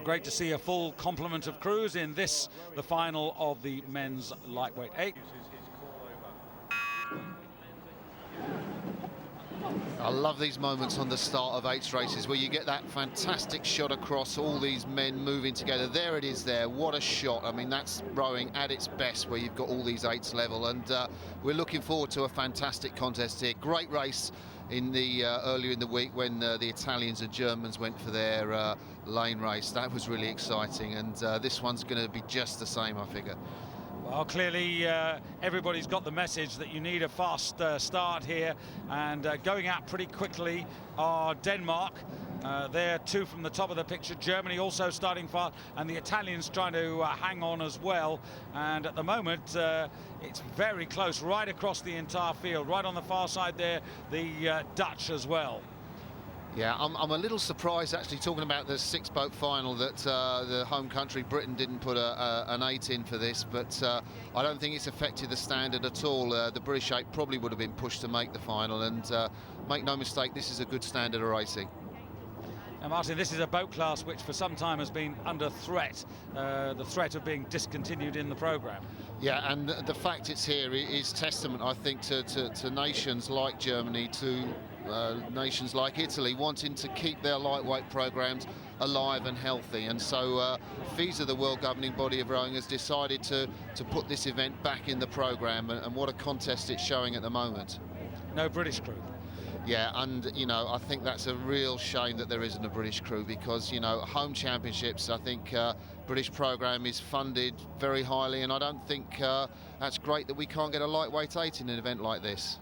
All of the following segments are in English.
great to see a full complement of crews in this, the final of the men's lightweight 8. I love these moments on the start of 8s races where you get that fantastic shot across, all these men moving together. There it is there, what a shot. I mean, that's rowing at its best where you've got all these 8s level, and we're looking forward to a fantastic contest here. Great race in the earlier in the week when the Italians and Germans went for their lane race. That was really exciting, and this one's going to be just the same, I figure. Well, clearly everybody's got the message that you need a fast start here, and going out pretty quickly are Denmark. They're 2 from the top of the picture. Germany also starting fast, and the Italians trying to hang on as well. And at the moment, it's very close right across the entire field. Right on the far side there, the Dutch as well. Yeah, I'm a little surprised, actually, talking about the 6-boat final, that the home country, Britain, didn't put an 8 in for this, but I don't think it's affected the standard at all. The British 8 probably would have been pushed to make the final, and make no mistake, this is a good standard of racing. Now, Martin, this is a boat class which for some time has been under threat, the threat of being discontinued in the programme. Yeah, and the fact it's here is testament, I think, to nations like Germany, to nations like Italy wanting to keep their lightweight programs alive and healthy, and so FISA, the world governing body of rowing, has decided to put this event back in the program, and what a contest it's showing at the moment. No British crew. Yeah, and you know, I think that's a real shame that there isn't a British crew, because you know, home championships, I think British program is funded very highly, and I don't think that's great that we can't get a lightweight 8 in an event like this.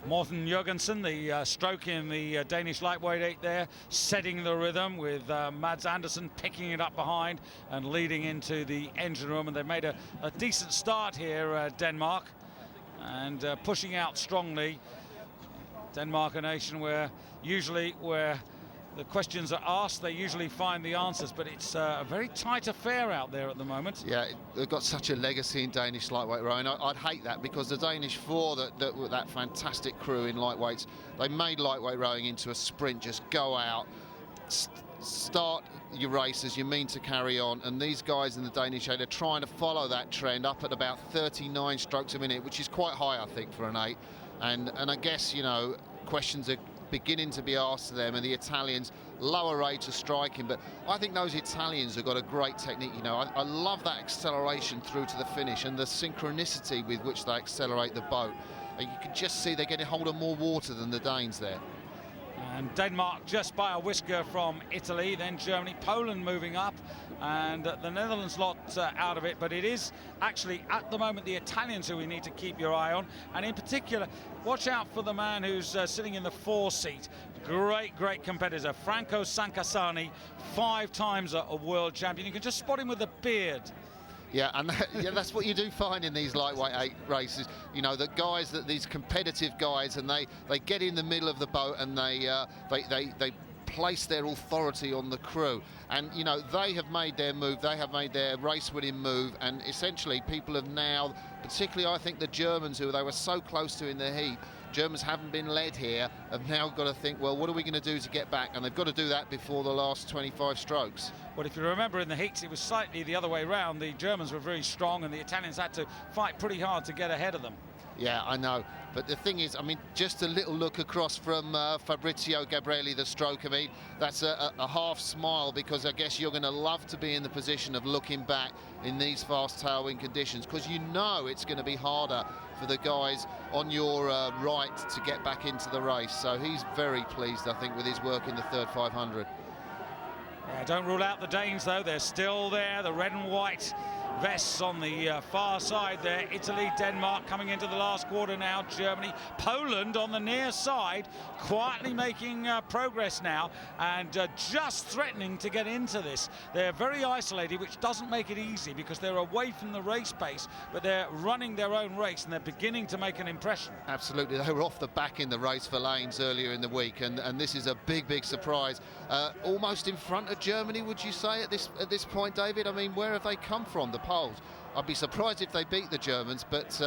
Morten Jørgensen, the stroke in the Danish lightweight 8 there, setting the rhythm with Mads Andersen picking it up behind and leading into the engine room. And they've made a decent start here, Denmark, and pushing out strongly. Denmark, a nation where the questions are asked, they usually find the answers, but it's a very tight affair out there at the moment. Yeah, they've got such a legacy in Danish lightweight rowing. I'd hate that, because the Danish 4, that fantastic crew in lightweights, they made lightweight rowing into a sprint. Just go out, start your race as you mean to carry on, and these guys in the Danish 8 are trying to follow that trend up at about 39 strokes a minute, which is quite high, I think, for an 8. And I guess, you know, questions are beginning to be asked to them, and the Italians, lower rate of striking, but I think those Italians have got a great technique. You know, I love that acceleration through to the finish and the synchronicity with which they accelerate the boat. You can just see they're getting hold of more water than the Danes there. And Denmark just by a whisker from Italy, then Germany, Poland moving up, and the Netherlands lot out of it. But it is actually at the moment the Italians who we need to keep your eye on, and in particular watch out for the man who's sitting in the 4 seat. Great competitor, Franco Sancasani, 5 times a world champion. You can just spot him with a beard. Yeah, and that's what you do find in these lightweight 8 races. You know, the guys, these competitive guys, and they get in the middle of the boat, and they place their authority on the crew. And you know, they have made their move, they have made their race-winning move, and essentially people have now, particularly I think the Germans, who they were so close to in the heat, Germans haven't been led here, have now got to think, well, what are we going to do to get back? And they've got to do that before the last 25 strokes. Well, if you remember in the heats, it was slightly the other way round. The Germans were very strong, and the Italians had to fight pretty hard to get ahead of them. Yeah, I know. But the thing is, I mean, just a little look across from Fabrizio Gabrielli, the stroke. I mean, that's a half smile, because I guess you're going to love to be in the position of looking back in these fast tailwind conditions, because you know it's going to be harder for the guys on your right to get back into the race. So he's very pleased, I think, with his work in the third 500. Yeah, don't rule out the Danes, though. They're still there, the red and white vests on the far side there. Italy, Denmark coming into the last quarter now. Germany, Poland on the near side, quietly making progress now, and just threatening to get into this. They're very isolated, which doesn't make it easy, because they're away from the race pace, but they're running their own race, and they're beginning to make an impression. Absolutely. They were off the back in the race for lanes earlier in the week, and this is a big surprise. Almost in front of Germany, would you say, at this point, David? I mean, where have they come from, the Poles? I'd be surprised if they beat the Germans, but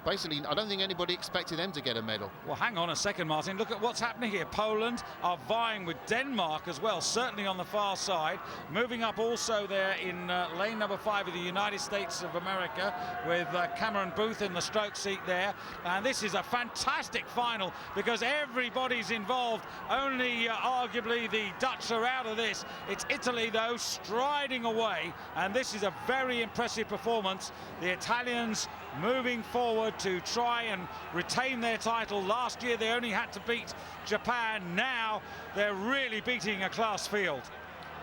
basically, I don't think anybody expected them to get a medal. Well, hang on a second, Martin. Look at what's happening here. Poland are vying with Denmark as well, certainly on the far side. Moving up also there in lane number 5 of the United States of America with Cameron Booth in the stroke seat there. And this is a fantastic final because everybody's involved. Only arguably the Dutch are out of this. It's Italy, though, striding away. And this is a very impressive performance. The Italians moving forward to try and retain their title. Last year they only had to beat Japan. Now they're really beating a class field.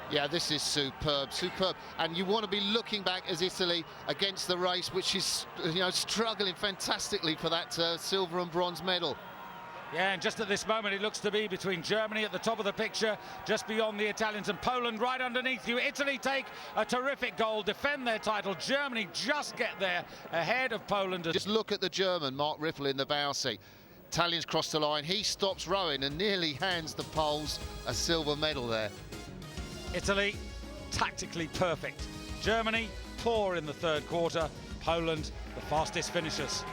Yeah, this is superb, superb. And you want to be looking back as Italy against the race, which is, you know, struggling fantastically for that silver and bronze medal. Yeah, and just at this moment it looks to be between Germany at the top of the picture, just beyond the Italians, and Poland right underneath you. Italy take a terrific goal, defend their title. Germany just get there ahead of Poland. Just look at the German, Mark Riffle, in the bow seat. Italians cross the line, he stops rowing and nearly hands the Poles a silver medal there. Italy, tactically perfect. Germany, poor in the third quarter. Poland, the fastest finishers.